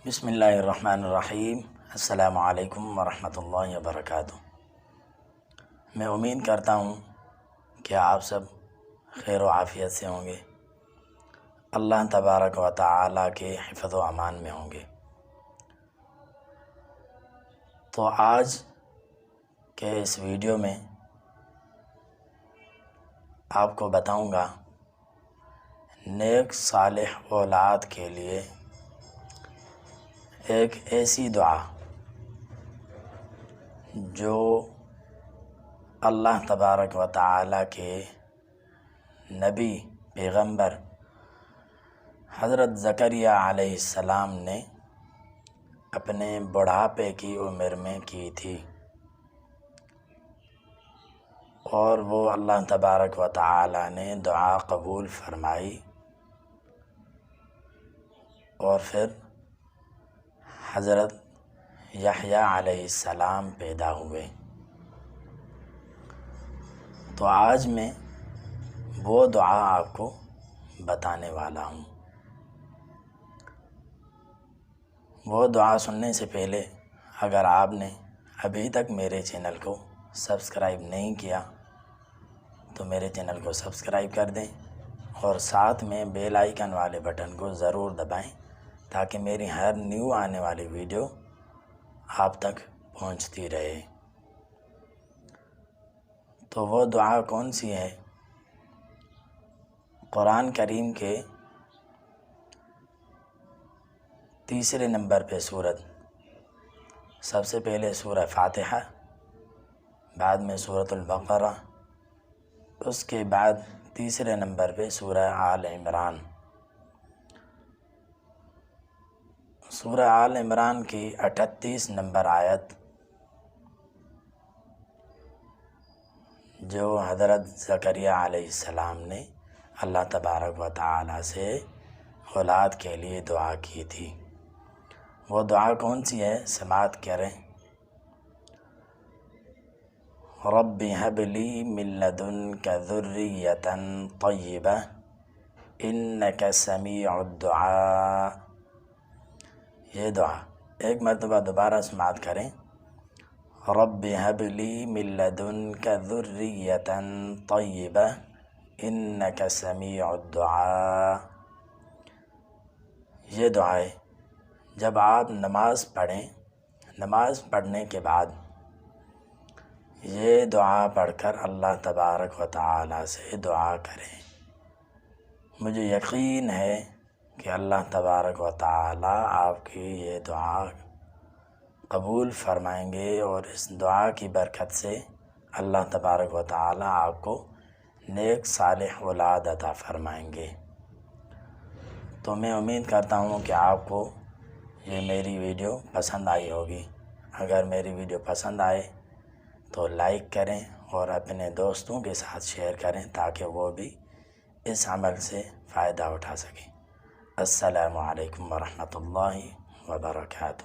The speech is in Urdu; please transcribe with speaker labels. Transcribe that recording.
Speaker 1: بسم اللہ الرحمن الرحیم۔ السلام علیکم ورحمۃ اللہ وبرکاتہ۔ میں امید کرتا ہوں کہ آپ سب خیر و عافیت سے ہوں گے، اللہ تبارک و تعالیٰ کے حفظ و امان میں ہوں گے۔ تو آج کے اس ویڈیو میں آپ کو بتاؤں گا نیک صالح اولاد کے لیے ایک ایسی دعا جو اللہ تبارک و تعالیٰ کے نبی پیغمبر حضرت زکریا علیہ السلام نے اپنے بڑھاپے کی عمر میں کی تھی، اور وہ اللہ تبارک و تعالیٰ نے دعا قبول فرمائی، اور پھر حضرت یحییٰ علیہ السلام پیدا ہوئے۔ تو آج میں وہ دعا آپ کو بتانے والا ہوں۔ وہ دعا سننے سے پہلے اگر آپ نے ابھی تک میرے چینل کو سبسکرائب نہیں کیا تو میرے چینل کو سبسکرائب کر دیں، اور ساتھ میں بیل آئیکن والے بٹن کو ضرور دبائیں تاکہ میری ہر نیو آنے والی ویڈیو آپ تک پہنچتی رہے۔ تو وہ دعا کون سی ہے؟ قرآن کریم کے تیسرے نمبر پہ سورت، سب سے پہلے سورہ فاتحہ، بعد میں سورۃ البقرہ، اس کے بعد تیسرے نمبر پہ سورہ آل عمران۔ سورہ آل عمران کی 38 نمبر آیت جو حضرت زکریا علیہ السلام نے اللہ تبارک و تعالیٰ سے اولاد کے لیے دعا کی تھی، وہ دعا کون سی ہے؟ سماعت کریں۔ رب هب لی من لدنک ذریۃ طیبہ انک سمیع الدعاء۔ یہ دعا ایک مرتبہ دوبارہ سماعت کریں۔ رب هب لی من لدنک ذریۃ طیبہ انک سمیع الدعاء۔ یہ دعائیں جب آپ نماز پڑھیں، نماز پڑھنے کے بعد یہ دعا پڑھ کر اللہ تبارک و تعالیٰ سے دعا کریں۔ مجھے یقین ہے کہ اللہ تبارک و تعالیٰ آپ کی یہ دعا قبول فرمائیں گے، اور اس دعا کی برکت سے اللہ تبارک و تعالیٰ آپ کو نیک صالح اولاد عطا فرمائیں گے۔ تو میں امید کرتا ہوں کہ آپ کو یہ میری ویڈیو پسند آئی ہوگی۔ اگر میری ویڈیو پسند آئے تو لائک کریں اور اپنے دوستوں کے ساتھ شیئر کریں تاکہ وہ بھی اس عمل سے فائدہ اٹھا سکیں۔ السلام علیکم ورحمۃ اللہ وبرکاتہ۔